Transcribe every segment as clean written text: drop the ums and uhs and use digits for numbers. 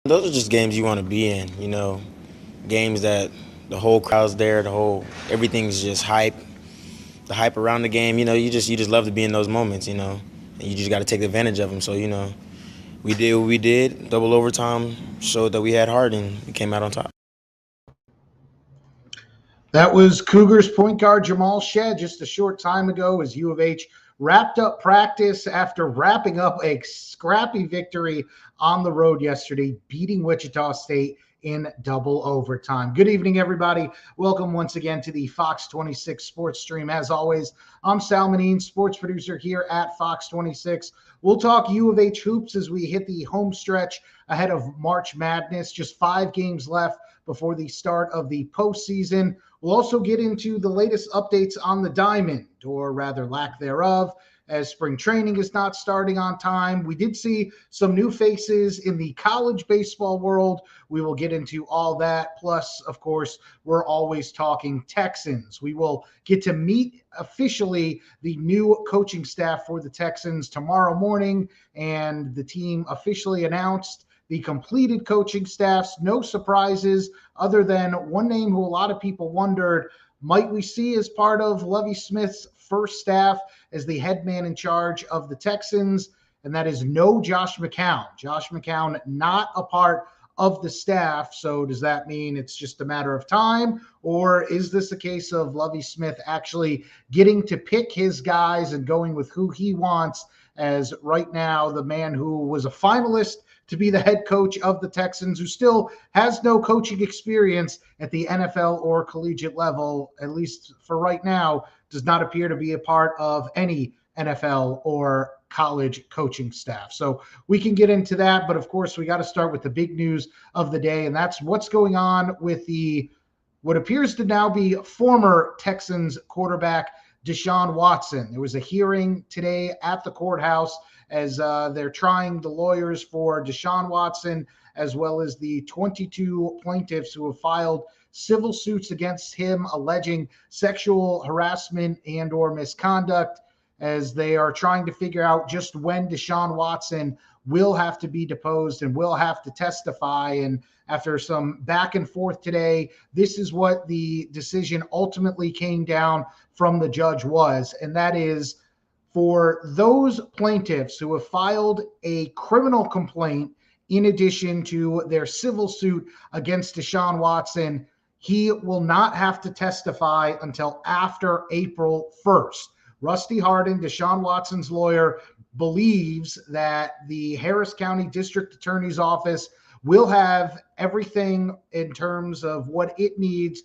Those are just games you want to be in, games that the whole crowd's there, everything's just hype. The hype around the game, you just love to be in those moments, and you just got to take advantage of them. So, we did what we did. Double overtime showed that we had heart, and we came out on top. That was Cougars point guard Jamal Shead just a short time ago as U of H wrapped up practice after wrapping up a scrappy victory on the road yesterday, beating Wichita State in double overtime. Good evening, everybody. Welcome once again to the Fox 26 Sports Stream. As always, I'm Sal Manine, sports producer here at Fox 26. We'll talk U of H hoops as we hit the home stretch ahead of March Madness. Just 5 games left before the start of the postseason. We'll also get into the latest updates on the diamond, or rather lack thereof, as spring training is not starting on time. We did see some new faces in the college baseball world. We will get into all that. Plus, of course, we're always talking Texans. We will get to meet officially the new coaching staff for the Texans tomorrow morning, and the team officially announced the completed coaching staffs. No surprises other than one name who a lot of people wondered, might we see as part of Lovie Smith's first staff as the head man in charge of the Texans? And that is no Josh McCown. Josh McCown not a part of the staff. So does that mean it's just a matter of time? Or is this a case of Lovie Smith actually getting to pick his guys and going with who he wants, as right now the man who was a finalist to be the head coach of the Texans, who still has no coaching experience at the NFL or collegiate level, at least for right now, does not appear to be a part of any NFL or college coaching staff. So we can get into that, but of course we got to start with the big news of the day, and that's what's going on with what appears to now be former Texans quarterback Deshaun Watson. There was a hearing today at the courthouse as they're trying the lawyers for Deshaun Watson, as well as the 22 plaintiffs who have filed civil suits against him alleging sexual harassment and or misconduct, as they are trying to figure out just when Deshaun Watson will have to be deposed and will have to testify. And after some back and forth today, this is what the decision ultimately came down from the judge was, and that is, for those plaintiffs who have filed a criminal complaint in addition to their civil suit against Deshaun Watson, he will not have to testify until after April 1st. Rusty Hardin, Deshaun Watson's lawyer, believes that the Harris County District Attorney's Office will have everything in terms of what it needs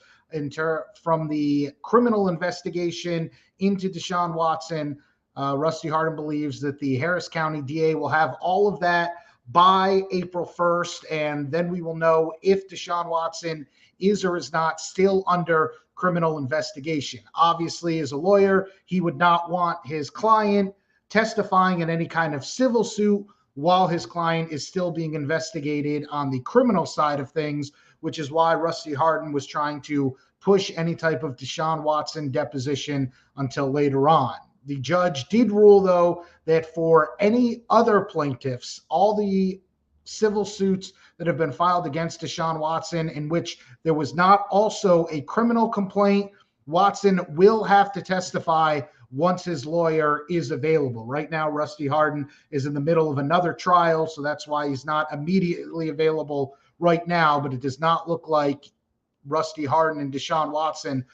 from the criminal investigation into Deshaun Watson. Rusty Hardin believes that the Harris County DA will have all of that by April 1st, and then we will know if Deshaun Watson is or is not still under criminal investigation. Obviously, as a lawyer, he would not want his client testifying in any kind of civil suit while his client is still being investigated on the criminal side of things, which is why Rusty Hardin was trying to push any type of Deshaun Watson deposition until later on. The judge did rule, though, that for any other plaintiffs, all the civil suits that have been filed against Deshaun Watson in which there was not also a criminal complaint, Watson will have to testify once his lawyer is available. Right now, Rusty Hardin is in the middle of another trial, so that's why he's not immediately available right now, but it does not look like Rusty Hardin and Deshaun Watson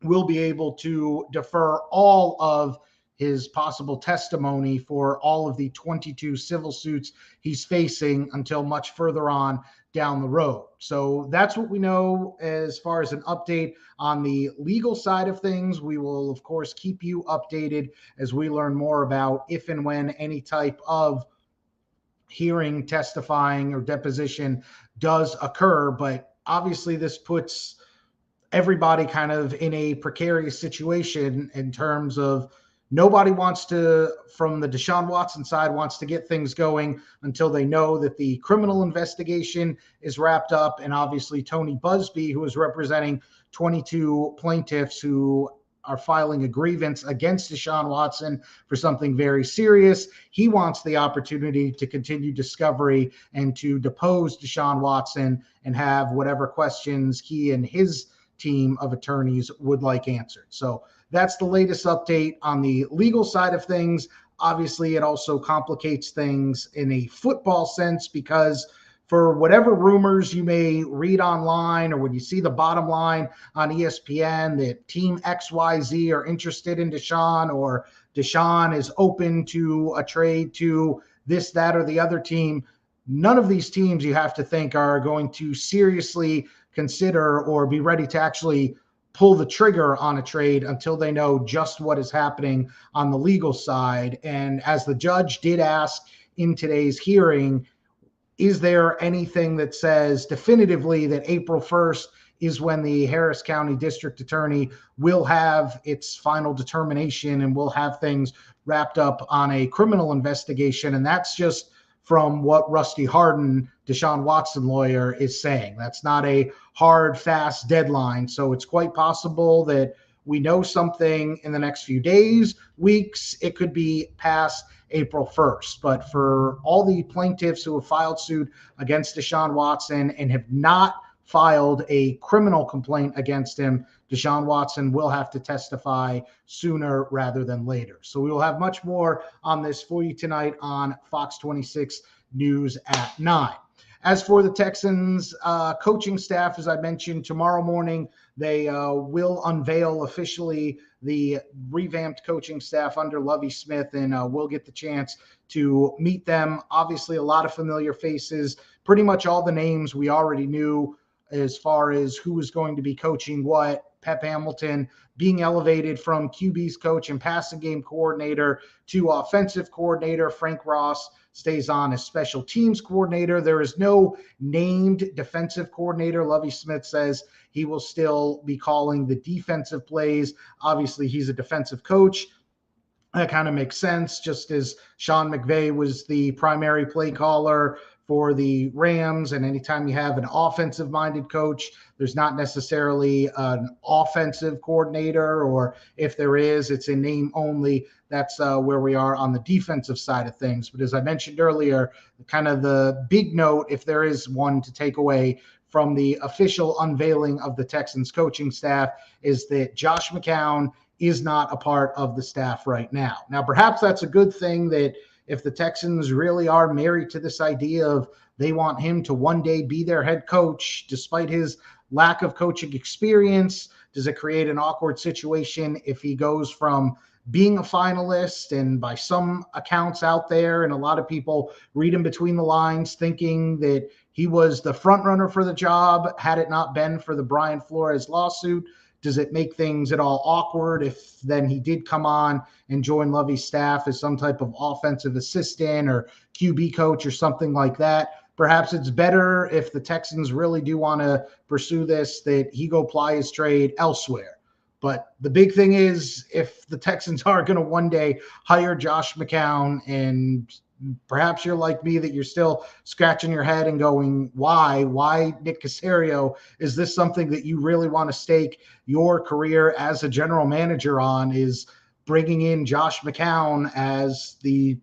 will be able to defer all of his possible testimony for all of the 22 civil suits he's facing until much further on down the road. So that's what we know as far as an update on the legal side of things. We will, of course, keep you updated as we learn more about if and when any type of hearing, testifying, or deposition does occur. But obviously this puts everybody kind of in a precarious situation in terms of nobody wants to, from the Deshaun Watson side, wants to get things going until they know that the criminal investigation is wrapped up. And obviously Tony Busby, who is representing 22 plaintiffs who are filing a grievance against Deshaun Watson for something very serious. He wants the opportunity to continue discovery and to depose Deshaun Watson and have whatever questions he and his team of attorneys would like answered. So that's the latest update on the legal side of things. Obviously, it also complicates things in a football sense because for whatever rumors you may read online or when you see the bottom line on ESPN that Team XYZ are interested in Deshaun or Deshaun is open to a trade to this, that, or the other team, none of these teams you have to think are going to seriously consider or be ready to actually pull the trigger on a trade until they know just what is happening on the legal side. And as the judge did ask in today's hearing, is there anything that says definitively that April 1st is when the Harris County District Attorney will have its final determination and will have things wrapped up on a criminal investigation? And that's just from what Rusty Hardin, Deshaun Watson lawyer, is saying. That's not a hard, fast deadline. So it's quite possible that we know something in the next few days, weeks. It could be past April 1st. But for all the plaintiffs who have filed suit against Deshaun Watson and have not filed a criminal complaint against him, Deshaun Watson will have to testify sooner rather than later. So we will have much more on this for you tonight on Fox 26 News at 9. As for the Texans coaching staff, as I mentioned, tomorrow morning they will unveil officially the revamped coaching staff under Lovie Smith, and we'll get the chance to meet them. Obviously, a lot of familiar faces, pretty much all the names we already knew as far as who was going to be coaching what. Pep Hamilton being elevated from QB's coach and passing game coordinator to offensive coordinator. Frank Ross stays on as special teams coordinator. There is no named defensive coordinator. Lovie Smith says he will still be calling the defensive plays. Obviously, he's a defensive coach. That kind of makes sense, just as Sean McVay was the primary play caller for the Rams. And anytime you have an offensive-minded coach, there's not necessarily an offensive coordinator, or if there is, it's in name only. That's where we are on the defensive side of things. But as I mentioned earlier, kind of the big note, if there is one to take away from the official unveiling of the Texans coaching staff, is that Josh McCown is not a part of the staff right now. Now, perhaps that's a good thing, that if the Texans really are married to this idea of they want him to one day be their head coach, despite his lack of coaching experience, does it create an awkward situation if he goes from being a finalist and by some accounts out there, and a lot of people read in between the lines thinking that he was the front runner for the job had it not been for the Brian Flores lawsuit? Does it make things at all awkward if then he did come on and join Lovie's staff as some type of offensive assistant or QB coach or something like that? Perhaps it's better, if the Texans really do want to pursue this, that he go ply his trade elsewhere. But the big thing is, if the Texans are going to one day hire Josh McCown, and perhaps you're like me, that you're still scratching your head and going, why Nick Caserio? Is this something that you really want to stake your career as a general manager on, is bringing in Josh McCown as the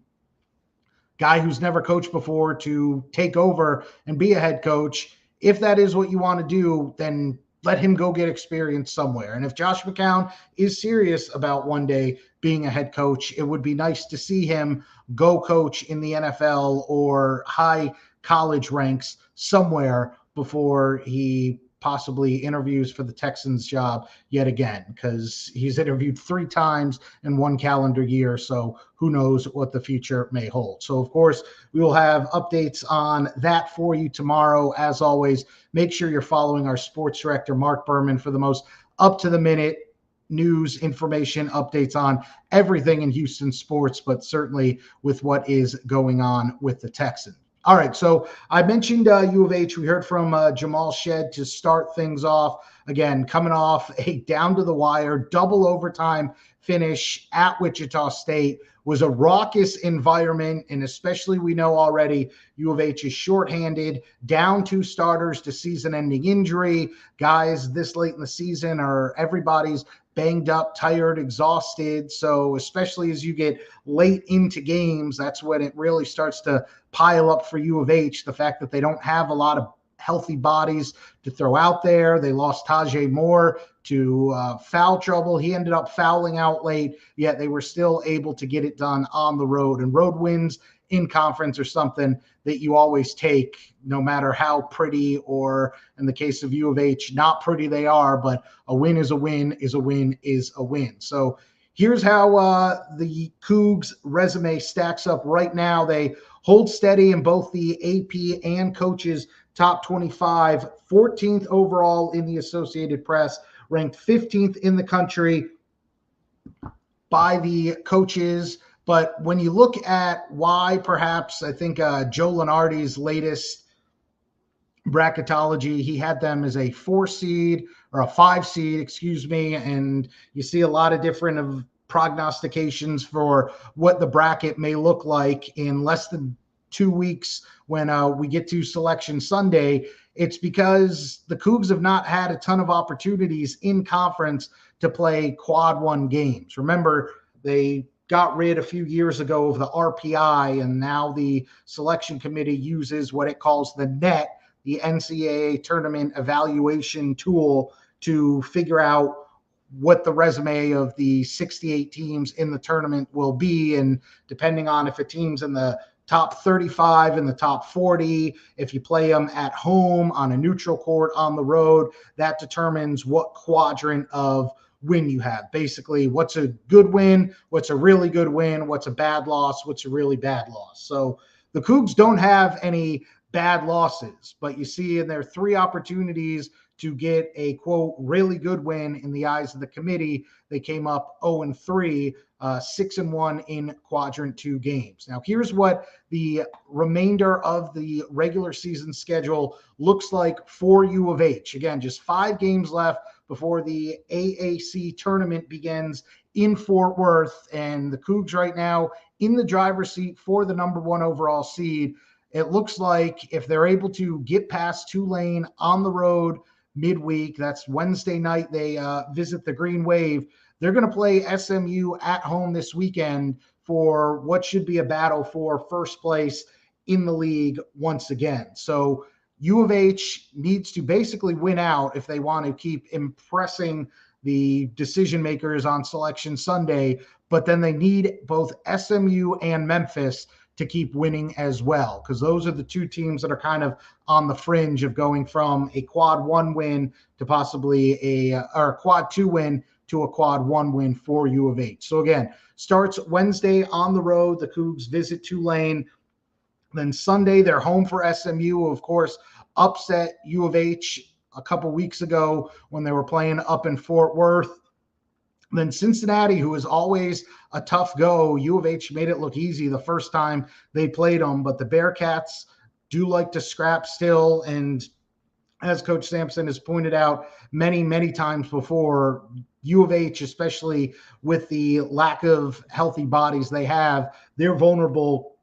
guy who's never coached before to take over and be a head coach? If that is what you want to do, then let him go get experience somewhere. And if Josh McCown is serious about one day being a head coach, it would be nice to see him go coach in the NFL or high college ranks somewhere before he possibly interviews for the Texans job yet again, because he's interviewed 3 times in 1 calendar year. So who knows what the future may hold. So, of course, we will have updates on that for you tomorrow. As always, make sure you're following our sports director, Mark Berman, for the most up-to-the-minute news, information, updates on everything in Houston sports, but certainly with what is going on with the Texans. All right, so I mentioned U of H. We heard from Jamal Shed to start things off. Again, coming off a down-to-the-wire, double overtime finish at Wichita State. Was a raucous environment, and especially we know already U of H is shorthanded, down 2 starters to season-ending injury. Guys this late in the season are everybody's banged up, tired, exhausted. So especially as you get late into games, that's when it really starts to pile up for U of H. The fact that they don't have a lot of healthy bodies to throw out there. They lost Tajay Moore to foul trouble. He ended up fouling out late, yet they were still able to get it done on the road. And road wins in conference are something that you always take, no matter how pretty, or in the case of U of H, not pretty they are, but a win is a win is a win is a win. So here's how the Cougs resume stacks up right now. They hold steady in both the AP and coaches top 25, 14th overall in the Associated Press, ranked 15th in the country by the coaches. But when you look at why, perhaps, I think Joe Lenardi's latest bracketology, he had them as a 4 seed or a 5 seed, excuse me, and you see a lot of different prognostications for what the bracket may look like in less than 2 weeks when we get to Selection Sunday. It's because the Cougs have not had a ton of opportunities in conference to play quad 1 games. Remember, they got rid a few years ago of the RPI, and now the selection committee uses what it calls the NET, the NCAA tournament evaluation tool, to figure out what the resume of the 68 teams in the tournament will be. And depending on if a team's in the top 35, in the top 40, if you play them at home, on a neutral court, on the road, that determines what quadrant of win you have. Basically, what's a good win, what's a really good win, what's a bad loss, what's a really bad loss. So the Cougs don't have any bad losses, but you see in their 3 opportunities to get a, quote, really good win in the eyes of the committee, they came up 0-3, 6-1 in quadrant 2 games. Now, here's what the remainder of the regular season schedule looks like for U of H. Again, just 5 games left before the AAC tournament begins in Fort Worth, and the Cougs right now in the driver's seat for the number 1 overall seed. It looks like if they're able to get past Tulane on the road midweek, that's Wednesday night, they visit the Green Wave, they're going to play SMU at home this weekend for what should be a battle for first place in the league once again. So U of H needs to basically win out if they want to keep impressing the decision makers on Selection Sunday, but then they need both SMU and Memphis to keep winning as well, because those are the 2 teams that are kind of on the fringe of going from a quad 1 win to possibly a quad 2 win to a quad 1 win for U of H. So again, starts Wednesday on the road. The Cougs visit Tulane. Then Sunday, they're home for SMU, of course, upset U of H a couple weeks ago when they were playing up in Fort Worth. Then Cincinnati, who is always a tough go, U of H made it look easy the first time they played them, but the Bearcats do like to scrap still. And as Coach Sampson has pointed out many, many times before, U of H, especially with the lack of healthy bodies they have, they're vulnerable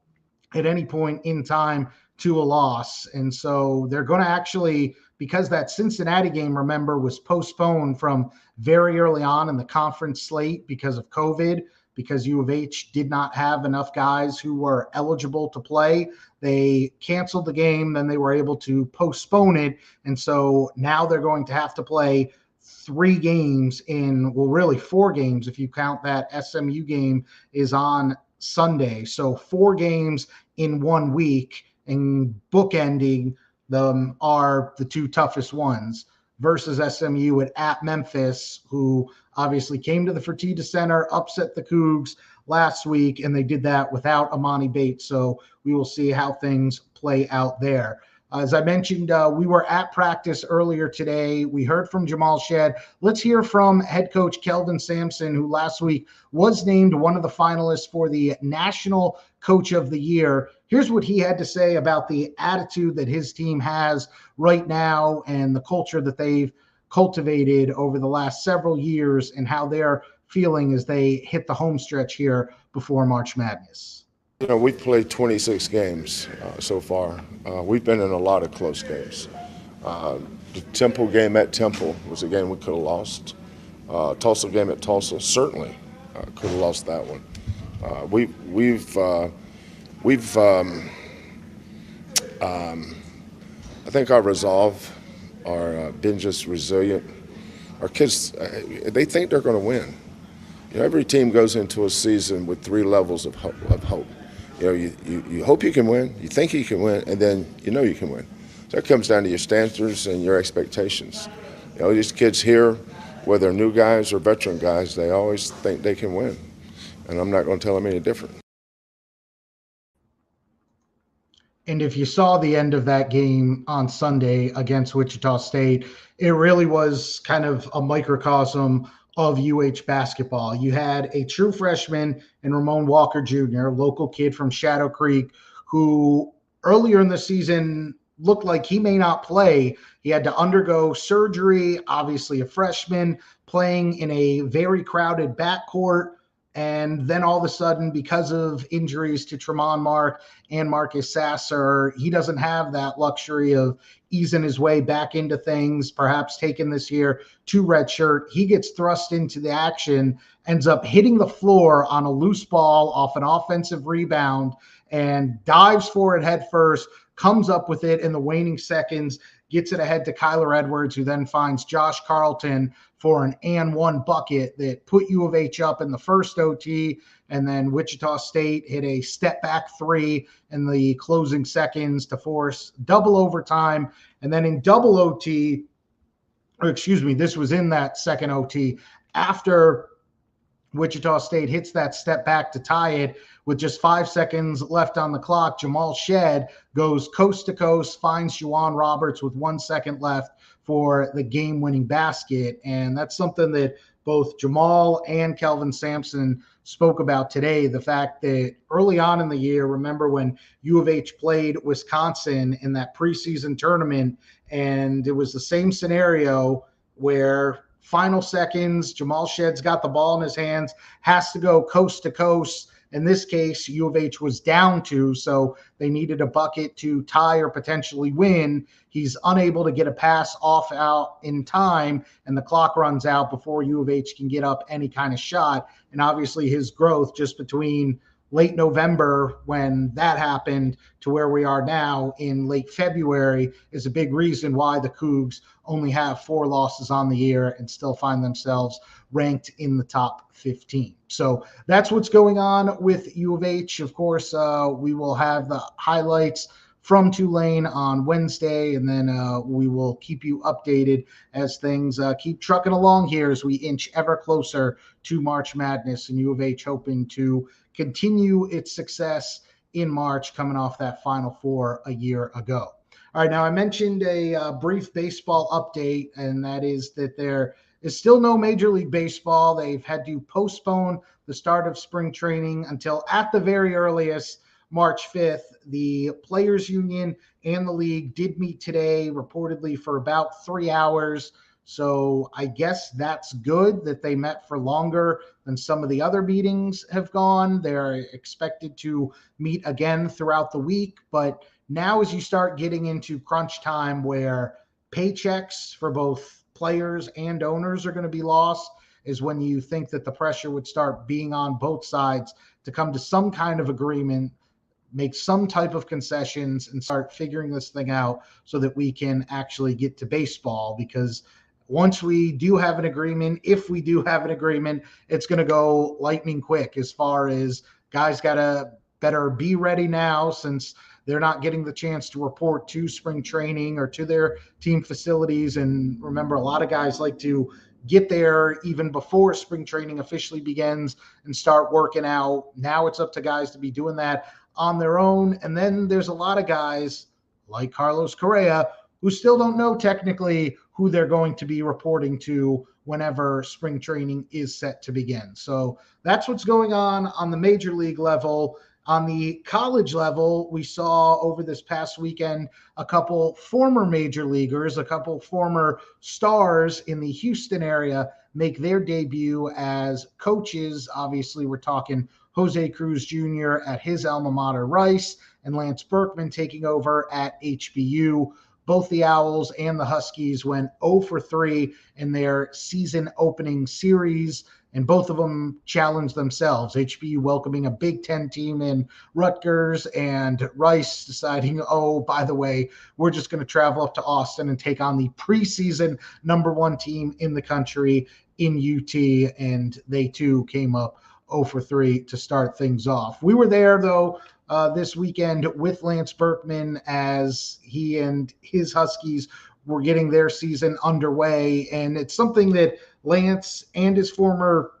at any point in time to a loss. And so they're going to actually, because that Cincinnati game, remember, was postponed from very early on in the conference slate because of COVID, because U of H did not have enough guys who were eligible to play. They canceled the game, then they were able to postpone it. And so now they're going to have to play 3 games in, well, really 4 games if you count that SMU game is on Sunday. So 4 games in 1 week, and bookending them are the 2 toughest ones versus SMU at Memphis, who obviously came to the Fertitta Center, upset the Cougs last week, and they did that without Amani Bates. So we will see how things play out there. As I mentioned, we were at practice earlier today. We heard from Jamal Shead. Let's hear from head coach Kelvin Sampson, who last week was named one of the finalists for the National Coach of the Year. Here's what he had to say about the attitude that his team has right now and the culture that they've cultivated over the last several years and how they're feeling as they hit the home stretch here before March Madness. You know, we've played 26 games so far. We've been in a lot of close games. The Temple game at Temple was a game we could have lost. Tulsa game at Tulsa, certainly could have lost that one. I think our resolve, our been just resilient. Our kids, they think they're going to win. You know, every team goes into a season with 3 levels of hope. You know, you hope you can win, you think you can win, and then you know you can win. So it comes down to your standards and your expectations. You know, these kids here, whether new guys or veteran guys, they always think they can win. And I'm not going to tell them any different. And if you saw the end of that game on Sunday against Wichita State, it really was kind of a microcosm of UH basketball. You had a true freshman in Ramon Walker Jr., local kid from Shadow Creek, who earlier in the season looked like he may not play. He had to undergo surgery, obviously a freshman, playing in a very crowded backcourt. And then all of a sudden, because of injuries to Tremont Mark and Marcus Sasser, he doesn't have that luxury of easing his way back into things, perhaps taking this year to redshirt. He gets thrust into the action, ends up hitting the floor on a loose ball off an offensive rebound, and dives for it head first, comes up with it in the waning seconds, gets it ahead to Kyler Edwards, who then finds Josh Carlton for an and one bucket that put U of H up in the first OT. And then Wichita State hit a step back 3 in the closing seconds to force double overtime. And then in double OT, or excuse me, this was in that second OT, after Wichita State hits that step back to tie it with just 5 seconds left on the clock. Jamal Shed goes coast to coast, finds Juwan Roberts with 1 second left for the game-winning basket. And that's something that both Jamal and Kelvin Sampson spoke about today, the fact that early on in the year, remember when U of H played Wisconsin in that preseason tournament, and it was the same scenario where final seconds, Jamal Shed's got the ball in his hands, has to go coast to coast. In this case, U of H was down 2, so they needed a bucket to tie or potentially win. He's unable to get a pass off out in time, and the clock runs out before U of H can get up any kind of shot. And obviously his growth just between late November when that happened to where we are now in late February is a big reason why the Cougs only have 4 losses on the year and still find themselves ranked in the top 15. So that's what's going on with U of H. Of course, we will have the highlights from Tulane on Wednesday, and then we will keep you updated as things keep trucking along here as we inch ever closer to March Madness, and U of H hoping to continue its success in March, coming off that Final Four a year ago. All right, now I mentioned a brief baseball update, and that is that there is still no Major League Baseball. They've had to postpone the start of spring training until at the very earliest March 5th. The Players Union and the league did meet today, reportedly for about 3 hours. So I guess that's good that they met for longer than some of the other meetings have gone. They're expected to meet again throughout the week. But now as you start getting into crunch time where paychecks for both players and owners are going to be lost, is when you think that the pressure would start being on both sides to come to some kind of agreement, make some type of concessions, and start figuring this thing out so that we can actually get to baseball. Because once we do have an agreement, if we do have an agreement, it's going to go lightning quick as far as guys got to better be ready now, since they're not getting the chance to report to spring training or to their team facilities. And remember, a lot of guys like to get there even before spring training officially begins and start working out. Now it's up to guys to be doing that on their own. And then there's a lot of guys like Carlos Correa who still don't know technically who they're going to be reporting to whenever spring training is set to begin. So that's what's going on the major league level. On the college level, we saw over this past weekend a couple former major leaguers, a couple former stars in the Houston area make their debut as coaches. Obviously, we're talking Jose Cruz Jr. at his alma mater, Rice, and Lance Berkman taking over at HBU. both the Owls and the Huskies went 0 for 3 in their season opening series, and both of them challenged themselves. HBU welcoming a Big Ten team in Rutgers, and Rice deciding, oh, by the way, we're just going to travel up to Austin and take on the preseason #1 team in the country in UT, and they too came up 0 for 3 to start things off. We were there, though, this weekend with Lance Berkman as he and his Huskies were getting their season underway, and it's something that Lance and his former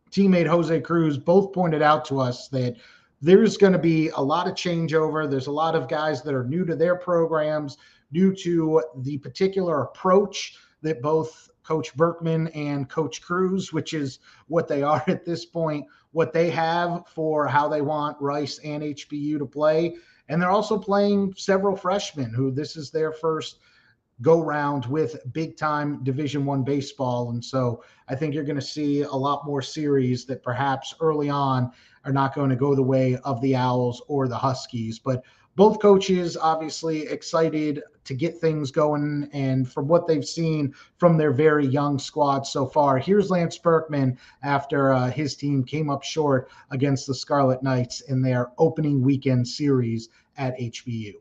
teammate Jose Cruz both pointed out to us, that there's going to be a lot of changeover. There's a lot of guys that are new to their programs, new to the particular approach that both Coach Berkman and Coach Cruz, which is what they are at this point, what they have for how they want Rice and HBU to play. And they're also playing several freshmen who this is their first go round with big time Division I baseball. And so I think you're going to see a lot more series that perhaps early on are not going to go the way of the Owls or the Huskies. But both coaches obviously excited to get things going, and from what they've seen from their very young squad so far. Here's Lance Berkman after his team came up short against the Scarlet Knights in their opening weekend series at HBU.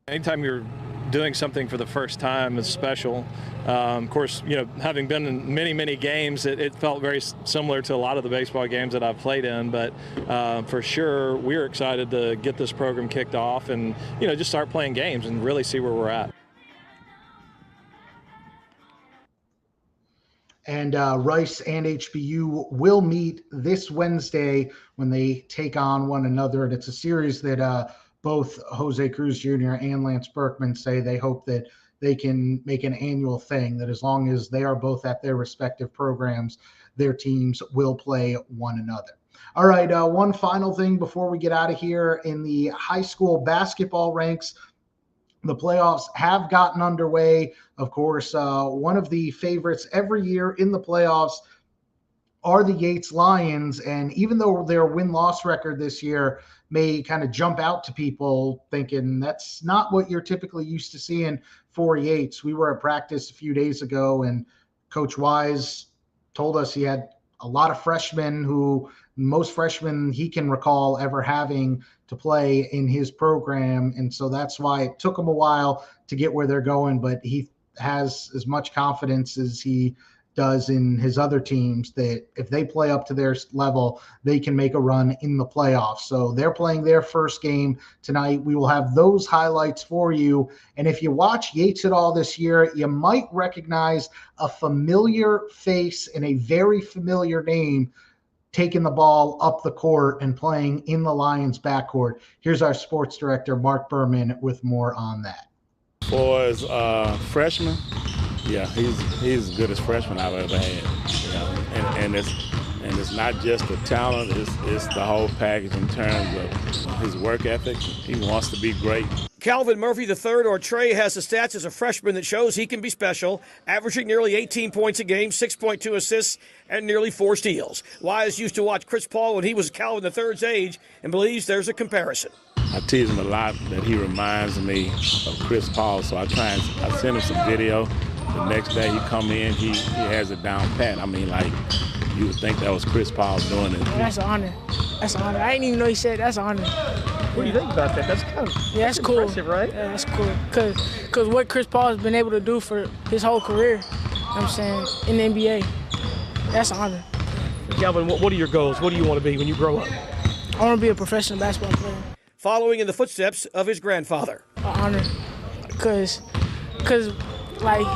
Anytime you're doing something for the first time is special. Of course, having been in many, many games, it felt very similar to a lot of the baseball games that I've played in. But for sure, we're excited to get this program kicked off and, just start playing games and really see where we're at. And Rice and HBU will meet this Wednesday when they take on one another. And it's a series that both Jose Cruz Jr. and Lance Berkman say they hope that they can make an annual thing, that as long as they are both at their respective programs, their teams will play one another. All right, one final thing before we get out of here. In the high school basketball ranks, the playoffs have gotten underway. Of course, one of the favorites every year in the playoffs are the Yates Lions. And even though their win-loss record this year may kind of jump out to people thinking that's not what you're typically used to seeing for Yates. We were at practice a few days ago, and Coach Wise told us he had a lot of freshmen, who most freshmen he can recall ever having to play in his program. And so that's why it took him a while to get where they're going, but he has as much confidence as he does in his other teams that if they play up to their level, they can make a run in the playoffs. So they're playing their first game tonight. We will have those highlights for you. And if you watch Yates at all this year, you might recognize a familiar face and a very familiar name taking the ball up the court and playing in the Lions backcourt. Here's our sports director, Mark Berman, with more on that. For as freshman, yeah, he's as good as freshman I've ever had. And it's not just the talent; it's the whole package in terms of his work ethic. He wants to be great. Calvin Murphy III, or Trey, has the stats as a freshman that shows he can be special, averaging nearly 18 points a game, 6.2 assists, and nearly 4 steals. Wise used to watch Chris Paul when he was Calvin III's age and believes there's a comparison. I tease him a lot that he reminds me of Chris Paul, so I send him some video. The next day he come in, he has it down pat. I mean, like, you would think that was Chris Paul doing it. That's an honor. That's an honor. I didn't even know he said that's an honor. What do you think about that? That's kind of that's cool. Impressive, right? Yeah, that's cool. Cause what Chris Paul has been able to do for his whole career, I'm saying, in the NBA, that's an honor. Calvin, what are your goals? What do you want to be when you grow up? I want to be a professional basketball player. Following in the footsteps of his grandfather. An honor. Cause like,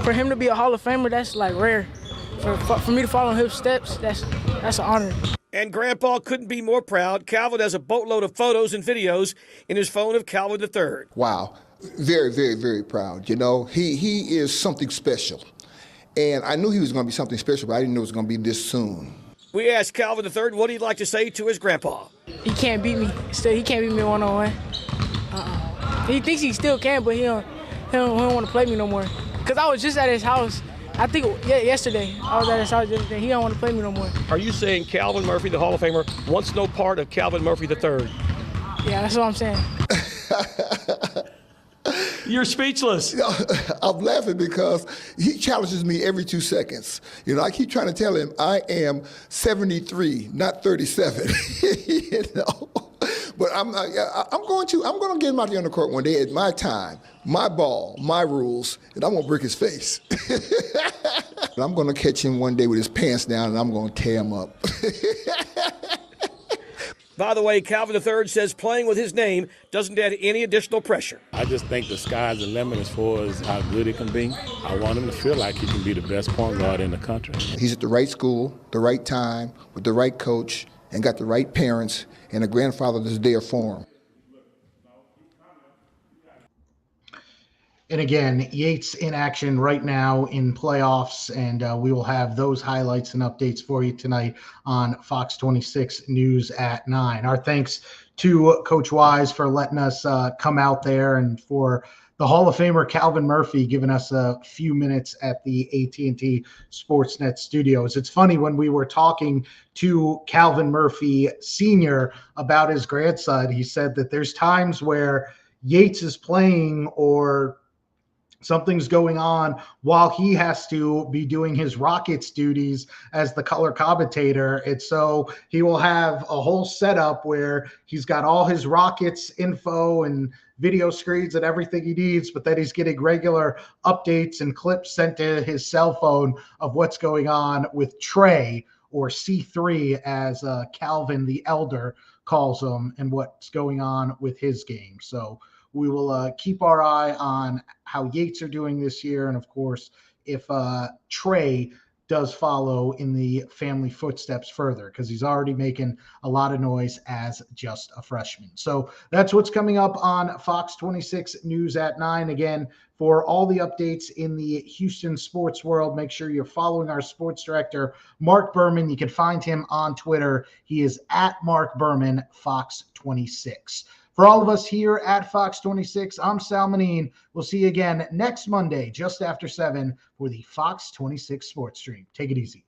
for him to be a Hall of Famer, that's like rare. For me to follow in his steps, that's an honor. And Grandpa couldn't be more proud. Calvin has a boatload of photos and videos in his phone of Calvin III. Wow. Very, very, very proud. You know, he is something special. And I knew he was going to be something special, but I didn't know it was going to be this soon. We asked Calvin III what he'd like to say to his grandpa. He can't beat me. Still, he can't beat me one-on-one. He thinks he still can, but he don't want to play me no more. Because I was just at his house. I think yesterday. I was at his house yesterday. He don't want to play me no more. Are you saying Calvin Murphy, the Hall of Famer, wants no part of Calvin Murphy III? Yeah, that's what I'm saying. You're speechless. I'm laughing because he challenges me every 2 seconds. You know, I keep trying to tell him I am 73, not 37. You know, but I'm going to get him out there on the court one day at my time, my ball, my rules, and I'm going to break his face. I'm going to catch him one day with his pants down, and I'm going to tear him up. By the way, Calvin III says playing with his name doesn't add any additional pressure. I just think the sky's the limit as far as how good he can be. I want him to feel like he can be the best point guard in the country. He's at the right school, the right time, with the right coach, and got the right parents, and a grandfather that's there for him. And again, Yates in action right now in playoffs, and we will have those highlights and updates for you tonight on Fox 26 News at 9. Our thanks to Coach Wise for letting us come out there, and for the Hall of Famer Calvin Murphy giving us a few minutes at the AT&T Sportsnet studios. It's funny, when we were talking to Calvin Murphy Sr. about his grandson, he said that there's times where Yates is playing or something's going on while he has to be doing his Rockets duties as the color commentator. And so he will have a whole setup where he's got all his Rockets info and video screens and everything he needs, but then he's getting regular updates and clips sent to his cell phone of what's going on with Trey, or C3 as Calvin the Elder calls him, and what's going on with his game. So we will keep our eye on how Yates are doing this year. And of course, if Trey does follow in the family footsteps further, because he's already making a lot of noise as just a freshman. So that's what's coming up on Fox 26 News at 9. Again, for all the updates in the Houston sports world, make sure you're following our sports director, Mark Berman. You can find him on Twitter. He is at Mark Berman, Fox 26. For all of us here at Fox 26, I'm Sal Manine. We'll see you again next Monday, just after 7, for the Fox 26 Sports Stream. Take it easy.